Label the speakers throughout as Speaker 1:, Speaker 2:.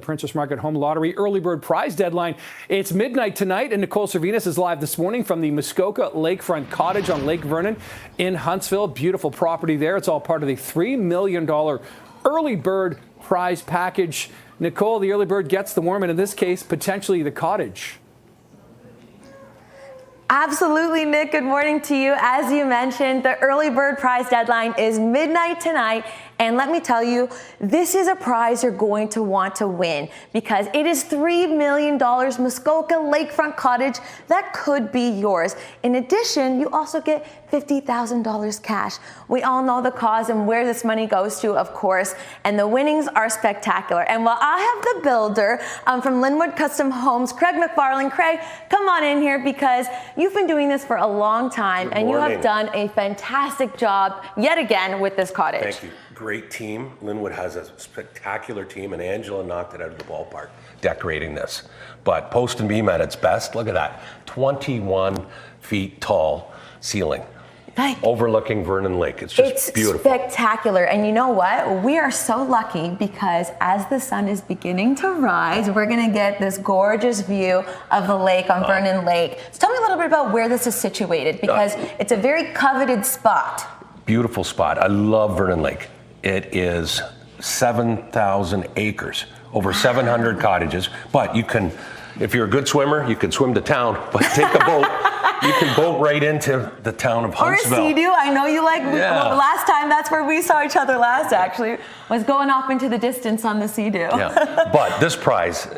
Speaker 1: Princess Margaret Home Lottery early bird prize deadline. It's midnight tonight, and Nicole Servinas is live this morning from the Muskoka Lakefront Cottage on Lake Vernon in Huntsville. Beautiful property there. It's all part of the $3 million early bird prize package. Nicole, the early bird gets the worm, and in this case, potentially the cottage.
Speaker 2: Absolutely, Nick. Good morning to you. As you mentioned, the early bird prize deadline is midnight tonight. And let me tell you, this is a prize you're going to want to win because it is $3 million Muskoka Lakefront Cottage that could be yours. In addition, you also get $50,000 cash. We all know the cause and where this money goes to, of course, and the winnings are spectacular. And while I have the builder from Linwood Custom Homes, Craig McFarland. Craig, come on in here because you've been doing this for a long time and you have done a fantastic job yet again with this cottage.
Speaker 3: Thank you. Great team. Linwood has a spectacular team, and Angela knocked it out of the ballpark decorating this. But post and beam at its best. Look at that, 21 feet tall ceiling. Overlooking Vernon Lake. It's just beautiful.
Speaker 2: It's spectacular. And you know what? We are so lucky because as the sun is beginning to rise, we're going to get this gorgeous view of the lake on Vernon Lake. So tell me a little bit about where this is situated because it's a very coveted spot.
Speaker 3: Beautiful spot. I love Vernon Lake. It is 7,000 acres, over 700 cottages. But you can, if you're a good swimmer, you can swim to town, but take a boat. You can boat right into the town of Huntsville.
Speaker 2: Or a Sea-Doo. I know you like, well, last time, that's where we saw each other last, actually, was going off into the distance on the Sea-Doo.
Speaker 3: Yeah, but this prize,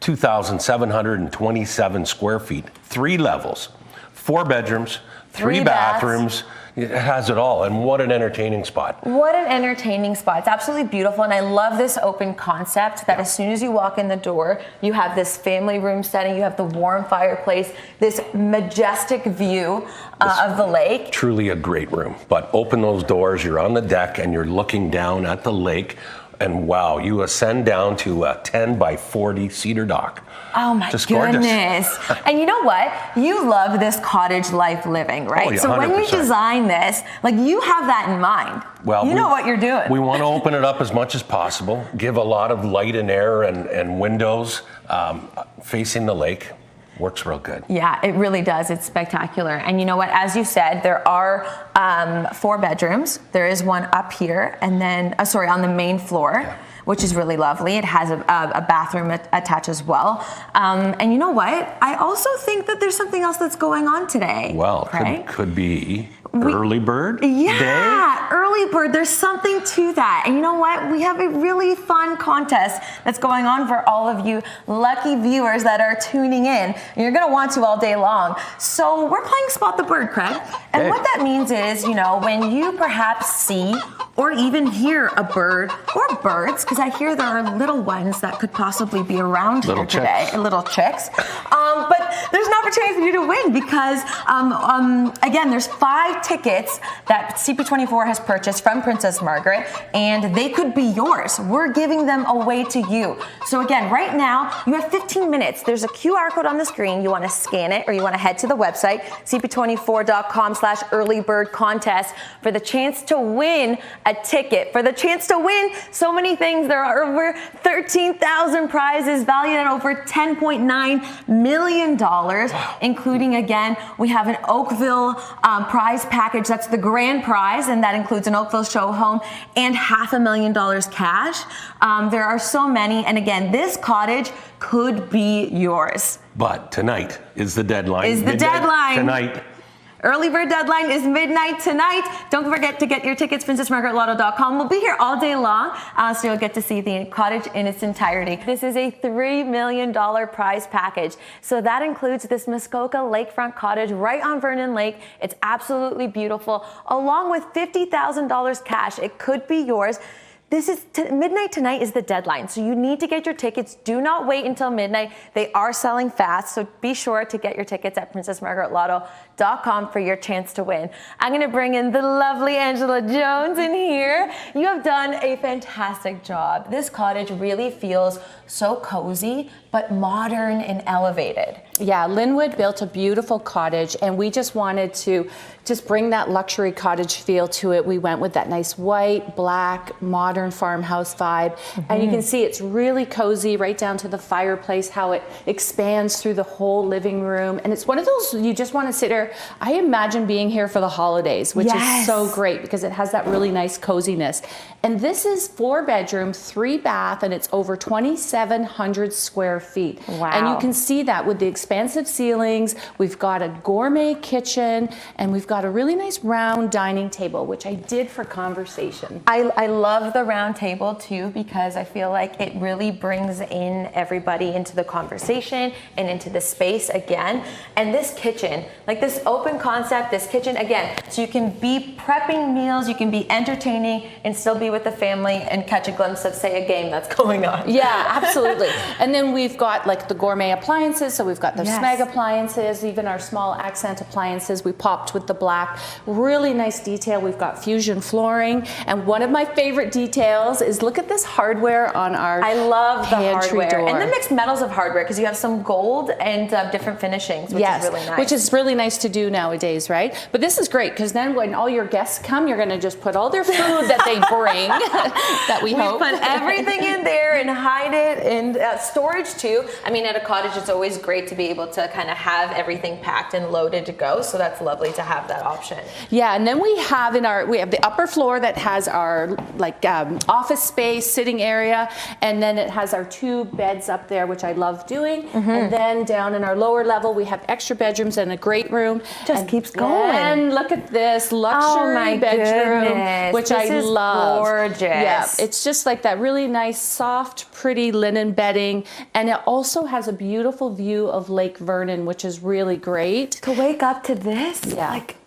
Speaker 3: 2,727 square feet, 3 levels, 4 bedrooms, 3 bathrooms. It has it all, and what an entertaining spot.
Speaker 2: What an entertaining spot. It's absolutely beautiful, and I love this open concept that as soon as you walk in the door, you have this family room setting, you have the warm fireplace, this majestic view of the lake. Truly
Speaker 3: a great room, but open those doors, you're on the deck, and you're looking down at the lake, and wow, you ascend down to a 10 by 40 cedar dock.
Speaker 2: Oh my goodness. And you know what? You love this cottage life living, right?
Speaker 3: Oh, yeah,
Speaker 2: so
Speaker 3: 100%.
Speaker 2: when you design this, like you have that in mind.
Speaker 3: Well,
Speaker 2: you know what you're doing.
Speaker 3: We want to open it up as much as possible, give a lot of light and air and windows facing the lake. Works real good. Yeah,
Speaker 2: it really does. It's spectacular. And you know what? As you said, there are 4 bedrooms. There is one up here and then, on the main floor, which is really lovely. It has a bathroom attached as well. And you know what? I also think that there's something else that's going on today.
Speaker 3: Well, could be early bird day?
Speaker 2: Yeah, early bird. There's something to that. And you know what? We have a really fun contest that's going on for all of you lucky viewers that are tuning in. And you're going to want to all day long. So we're playing Spot the Bird, Craig. And what that means is, you know, when you perhaps see or even hear a bird or birds, because I hear there are little ones that could possibly be around here today, little chicks. But there's an opportunity for you to win because, again, there's 5 tickets that CP24 has purchased from Princess Margaret, and they could be yours. We're giving them away to you. So again, right now, you have 15 minutes. There's a QR code on the screen. You want to scan it, or you want to head to the website, cp24.com/earlybirdcontest for the chance to win a ticket, for the chance to win so many things. There are over 13,000 prizes valued at over $10.9 million, including, again, we have an Oakville prize package. That's the grand prize, and that includes an Oakville show home and $500,000 cash. There are so many, and again, this cottage could be yours.
Speaker 3: But tonight is the deadline.
Speaker 2: Tonight. Early bird deadline is midnight tonight. Don't forget to get your tickets, princessmargaretlotto.com. We'll be here all day long, so you'll get to see the cottage in its entirety. This is a $3 million prize package. So that includes this Muskoka Lakefront Cottage right on Vernon Lake. It's absolutely beautiful, along with $50,000 cash. It could be yours. This is midnight tonight is the deadline, so you need to get your tickets. Do not wait until midnight. They are selling fast, so be sure to get your tickets at princessmargaretlotto.com for your chance to win. I'm going to bring in the lovely Angela Jones in here. You have done a fantastic job. This cottage really feels so cozy, but modern and elevated.
Speaker 4: Yeah, Linwood built a beautiful cottage, and we just wanted to just bring that luxury cottage feel to it. We went with that nice white, black, modern farmhouse vibe. And you can see it's really cozy right down to the fireplace, how it expands through the whole living room. And it's one of those, you just want to sit there. I imagine being here for the holidays, which is so great because it has that really nice coziness. And this is 4-bedroom, 3-bath, and it's over 2,700 square feet.
Speaker 2: Wow.
Speaker 4: And you can see that with the expansive ceilings. We've got a gourmet kitchen, and we've got a really nice round dining table, which I did for conversation.
Speaker 2: I love the round table too, because I feel like it really brings in everybody into the conversation and into the space again. And this kitchen, like this open concept, this kitchen again, so you can be prepping meals, you can be entertaining and still be with the family and catch a glimpse of, say, a game that's going on.
Speaker 4: Yeah, absolutely. And then we've got like the gourmet appliances. So we've got the Smeg appliances, even our small accent appliances. We popped with the black. Really nice detail. We've got fusion flooring. And one of my favorite details is look at this hardware on our
Speaker 2: I love the
Speaker 4: pantry
Speaker 2: hardware
Speaker 4: door.
Speaker 2: and the mixed metals of hardware, because you have some gold and different finishings, which is really nice.
Speaker 4: Which is really nice to do nowadays, right? But this is great because then when all your guests come, you're going to just put all their food that they bring that we hope.
Speaker 2: Put everything in there and hide it, and storage too. I mean, at a cottage, it's always great to be able to kind of have everything packed and loaded to go. So that's lovely to have that option.
Speaker 4: Yeah, and then we have the upper floor that has our office space, sitting area, and then it has our 2 beds up there, which I love doing. And then down in our lower level, we have extra bedrooms and a great room.
Speaker 2: Just keeps going.
Speaker 4: And look at this luxury bedroom, which I love.
Speaker 2: Gorgeous.
Speaker 4: Yeah, it's just like that really nice, soft, pretty linen bedding, and it also has a beautiful view of Lake Vernon, which is really great.
Speaker 2: To wake up to this,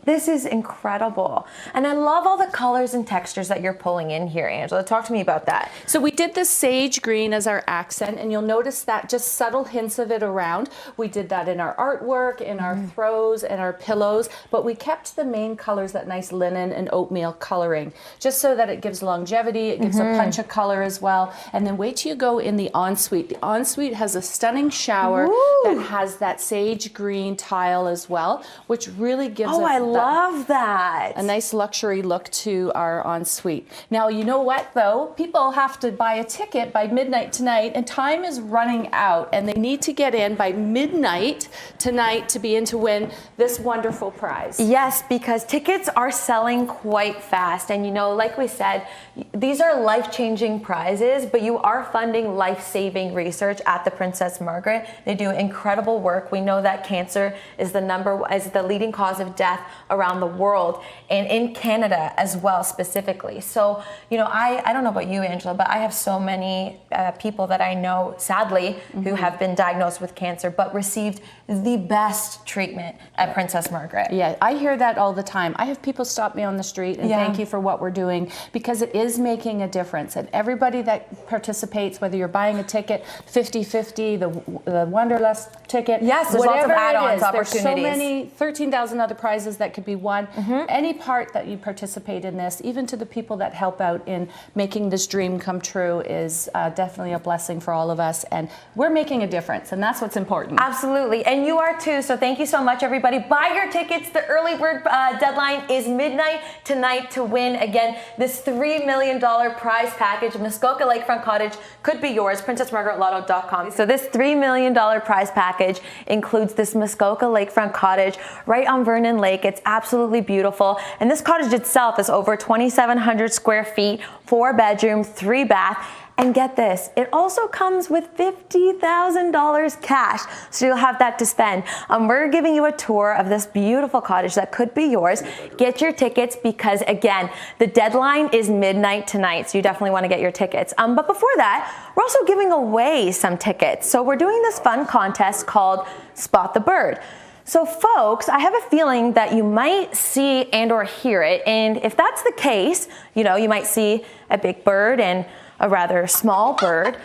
Speaker 2: this is incredible. And I love all the colors and textures that you're pulling in here, Angela. Talk to me about that.
Speaker 4: So we did the sage green as our accent, and you'll notice that just subtle hints of it around. We did that in our artwork, in our throws, and our pillows, but we kept the main colors, that nice linen and oatmeal coloring, just so that it gives longevity, it gives a punch of color as well. And then wait till you go in the ensuite. The ensuite has a stunning shower that has that sage green tile as well, which really gives
Speaker 2: love that.
Speaker 4: a nice luxury look to our ensuite. Now, you know what though? People have to buy a ticket by midnight tonight, and time is running out, and they need to get in by midnight tonight to be in to win this wonderful prize.
Speaker 2: Yes, because tickets are selling quite fast. And you know, like we said, these are life-changing prizes, but you are funding life-saving research at the Princess Margaret. They do incredible work. We know that cancer is the leading cause of death around the world, and in Canada as well specifically. So, you know, I don't know about you, Angela, but I have so many people that I know, sadly, who have been diagnosed with cancer, but received the best treatment at Princess Margaret.
Speaker 4: Yeah, I hear that all the time. I have people stop me on the street and thank you for what we're doing, because it is making a difference. And everybody that participates, whether you're buying a ticket, 50-50, the Wanderlust ticket,
Speaker 2: yes, there's lots of add-ons, opportunities.
Speaker 4: There's so many, 13,000 other prizes that could be won. Any part that you participate in this, even to the people that help out in making this dream come true, is definitely a blessing for all of us. And we're making a difference, and that's what's important.
Speaker 2: Absolutely, and you are too. So thank you so much, everybody. Buy your tickets. The early bird deadline is midnight tonight to win, again, this $3 million prize package. Muskoka Lakefront Cottage could be yours. PrincessMargaretLotto.com. So this $3 million prize package includes this Muskoka Lakefront Cottage right on Vernon Lake. It's absolutely beautiful. And this cottage itself is over 2,700 square feet, 4-bedroom, 3-bath. And get this, it also comes with $50,000 cash, so you'll have that to spend. We're giving you a tour of this beautiful cottage that could be yours. Get your tickets, because again, the deadline is midnight tonight, so you definitely want to get your tickets. But before that, we're also giving away some tickets. So we're doing this fun contest called Spot the Bird. So folks, I have a feeling that you might see and or hear it, and if that's the case, you know, you might see a big bird and a rather small bird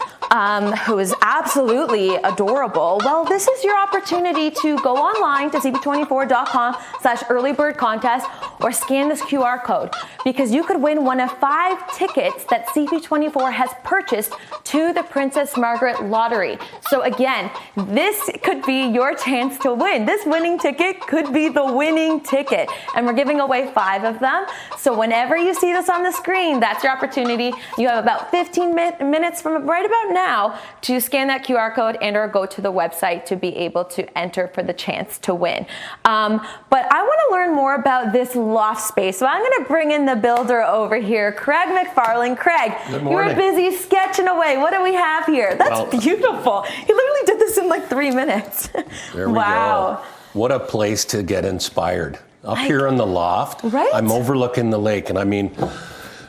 Speaker 2: who is absolutely adorable. Well, this is your opportunity to go online to cp24.com/earlybirdcontest or scan this QR code, because you could win one of 5 tickets that CP24 has purchased to to the Princess Margaret Lottery. So again, this could be your chance to win. This winning ticket could be the winning ticket. And we're giving away 5 of them. So whenever you see this on the screen, that's your opportunity. You have about 15 minutes from right about now to scan that QR code and or go to the website to be able to enter for the chance to win. But I want to learn more about this loft space. So I'm going to bring in the builder over here, Craig McFarlane. Craig,
Speaker 3: Good
Speaker 2: you were
Speaker 3: morning.
Speaker 2: busy sketching away. What do we have here? That's
Speaker 3: Well-
Speaker 2: beautiful. He literally did this in like 3 minutes.
Speaker 3: There we
Speaker 2: Wow.
Speaker 3: go. What a place to get inspired. Up here in the loft,
Speaker 2: Right?
Speaker 3: I'm overlooking the lake, and I mean,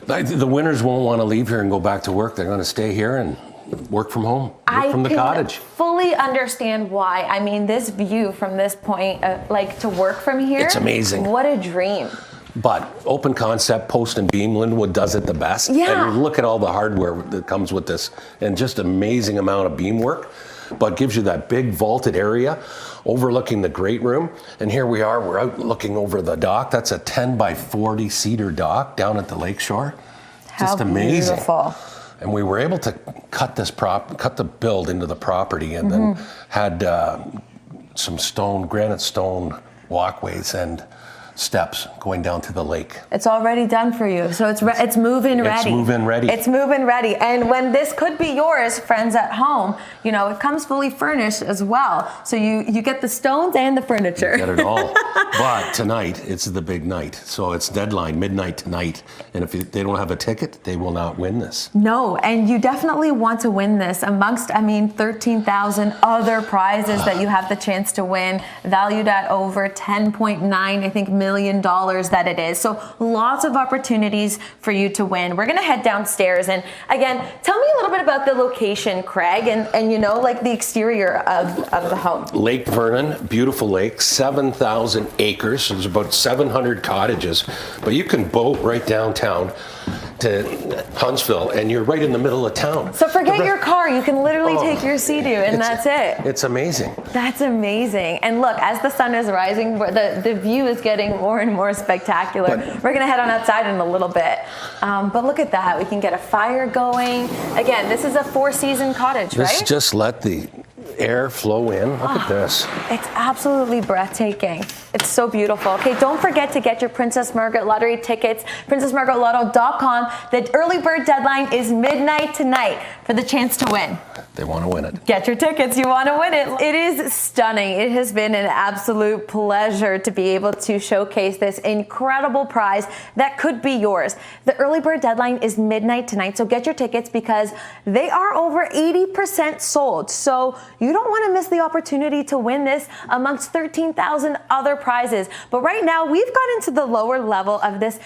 Speaker 3: the winners won't want to leave here and go back to work. They're going to stay here and work from home, work from the
Speaker 2: can
Speaker 3: cottage.
Speaker 2: fully understand why. I mean, this view from this point, like to work from here.
Speaker 3: It's amazing.
Speaker 2: What a dream.
Speaker 3: But open concept, post and beam, Linwood does it the best.
Speaker 2: Yeah.
Speaker 3: And look at all the hardware that comes with this, and just amazing amount of beam work. But gives you that big vaulted area overlooking the great room. And here we are, we're out looking over the dock. That's a 10 by 40 cedar dock down at the lakeshore. Just
Speaker 2: How
Speaker 3: amazing.
Speaker 2: beautiful.
Speaker 3: And we were able to cut the build into the property, and then had some granite stone walkways and steps going down to the lake.
Speaker 2: It's already done for you. So it's move-in ready.
Speaker 3: It's move-in ready.
Speaker 2: It's move-in ready. And when this could be yours, friends at home, you know, it comes fully furnished as well. So you get the stones and the furniture.
Speaker 3: Get it all. But tonight, it's the big night. So it's deadline, midnight tonight. And if they don't have a ticket, they will not win this.
Speaker 2: No, and you definitely want to win this amongst, 13,000 other prizes that you have the chance to win, valued at over 10.9, I think, $1 million that it is. So lots of opportunities for you to win. We're going to head downstairs. And again, tell me a little bit about the location, Craig, and you know, like the exterior of the home.
Speaker 3: Lake Vernon, beautiful lake, 7,000 acres. So there's about 700 cottages. But you can boat right downtown to Huntsville, and you're right in the middle of town.
Speaker 2: So forget your car. You can literally take your Sea-Doo, and that's it.
Speaker 3: It's amazing.
Speaker 2: That's amazing. And look, as the sun is rising, the view is getting more and more spectacular. We're going to head on outside in a little bit. But look at that. We can get a fire going. Again, this is a 4-season cottage, right?
Speaker 3: Just let the air flow in. Look at this.
Speaker 2: It's absolutely breathtaking. It's so beautiful. Okay, don't forget to get your Princess Margaret Lottery tickets, princessmargaretlotto.com. The early bird deadline is midnight tonight for the chance to win.
Speaker 3: They want to win it.
Speaker 2: Get your tickets. You want to win it. It is stunning. It has been an absolute pleasure to be able to showcase this incredible prize that could be yours. The early bird deadline is midnight tonight, so get your tickets because they are over 80% sold. So you don't want to miss the opportunity to win this amongst 13,000 other prizes. But right now, we've got into the lower level of this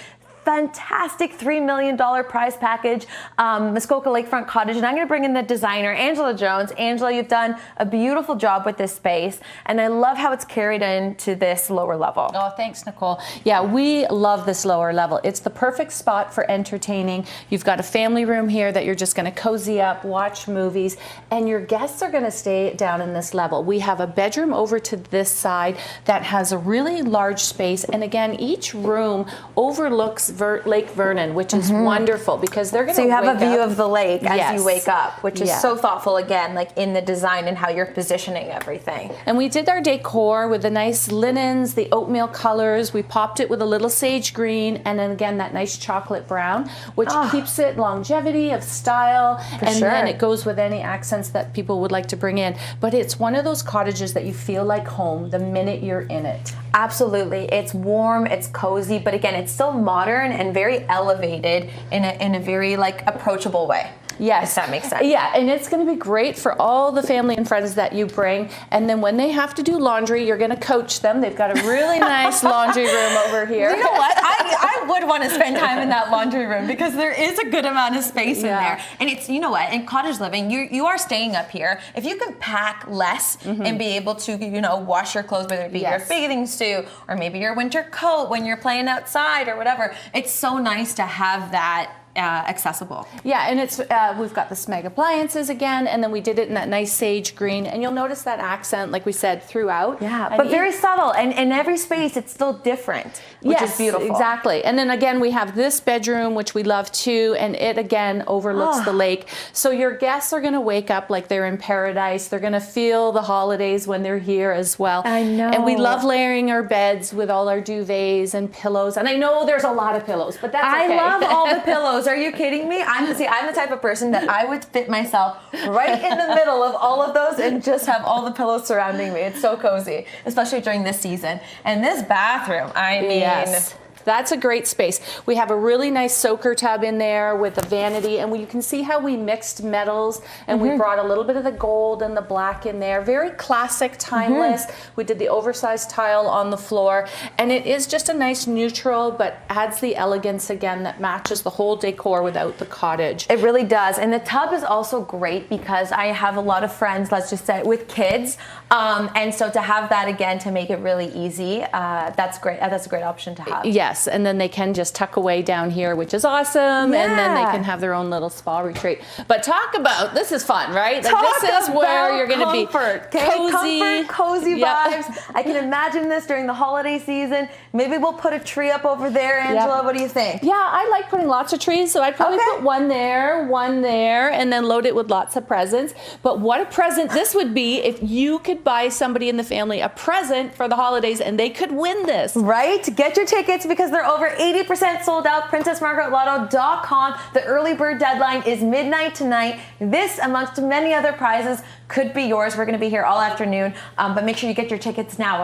Speaker 2: fantastic $3 million prize package, Muskoka Lakefront Cottage. And I'm going to bring in the designer, Angela Jones. Angela, you've done a beautiful job with this space. And I love how it's carried into this lower level.
Speaker 4: Oh, thanks, Nicole. Yeah, we love this lower level. It's the perfect spot for entertaining. You've got a family room here that you're just going to cozy up, watch movies, and your guests are going to stay down in this level. We have a bedroom over to this side that has a really large space. And again, each room overlooks Lake Vernon, which is wonderful because they're going to
Speaker 2: So you have a view
Speaker 4: up.
Speaker 2: of the lake as
Speaker 4: Yes.
Speaker 2: you wake up, which is
Speaker 4: Yeah.
Speaker 2: so thoughtful, again, like in the design and how you're positioning everything.
Speaker 4: And we did our decor with the nice linens, the oatmeal colors. We popped it with a little sage green and then again that nice chocolate brown, which keeps it longevity of style. And
Speaker 2: sure.
Speaker 4: then it goes with any accents that people would like to bring in. But it's one of those cottages that you feel like home the minute you're in it.
Speaker 2: Absolutely. It's warm, it's cozy, but again, it's still modern and very elevated in a very like approachable way.
Speaker 4: Yes.
Speaker 2: If that makes sense.
Speaker 4: Yeah, and it's going to be great for all the family and friends that you bring. And then when they have to do laundry, you're going to coach them. They've got a really nice laundry room over here.
Speaker 2: You know what? I would want to spend time in that laundry room because there is a good amount of space in there. And it's, you know what, in cottage living, you are staying up here. If you can pack less and be able to, you know, wash your clothes, whether it be your bathing suit or maybe your winter coat when you're playing outside or whatever, it's so nice to have that accessible.
Speaker 4: Yeah, and it's we've got the Smeg appliances again, and then we did it in that nice sage green, and you'll notice that accent, like we said, throughout.
Speaker 2: Yeah,
Speaker 4: and
Speaker 2: but very subtle, and in every space it's still different, which
Speaker 4: yes,
Speaker 2: is beautiful.
Speaker 4: Exactly. And then again, we have this bedroom, which we love too, and it again overlooks the lake. So your guests are going to wake up like they're in paradise. They're going to feel the holidays when they're here as well.
Speaker 2: I know.
Speaker 4: And we love layering our beds with all our duvets and pillows. And I know there's a lot of pillows, but that's okay.
Speaker 2: I love all the pillows. Are you kidding me? I'm the type of person that I would fit myself right in the middle of all of those and just have all the pillows surrounding me. It's so cozy, especially during this season. And this bathroom, I mean...
Speaker 4: Yes. That's a great space. We have a really nice soaker tub in there with a vanity, and you can see how we mixed metals, and we brought a little bit of the gold and the black in there. Very classic, timeless. We did the oversized tile on the floor, and it is just a nice neutral, but adds the elegance again that matches the whole decor without the cottage.
Speaker 2: It really does. And the tub is also great because I have a lot of friends, let's just say, with kids. And so to have that again to make it really easy, that's great. That's a great option to have.
Speaker 4: Yes, and then they can just tuck away down here, which is awesome. And then they can have their own little spa retreat. But talk about, this is fun, right? Like, this is where you're going to be cozy.
Speaker 2: Cozy vibes. I can imagine this during the holiday season. Maybe we'll put a tree up over there, Angela. What do you think?
Speaker 4: Yeah, I like putting lots of trees, so I'd probably put one there, and then load it with lots of presents. But what a present this would be if you could buy somebody in the family a present for the holidays and they could win this.
Speaker 2: Right? Get your tickets because they're over 80% sold out. PrincessMargaretLotto.com. The early bird deadline is midnight tonight. This, amongst many other prizes, could be yours. We're going to be here all afternoon, but make sure you get your tickets now.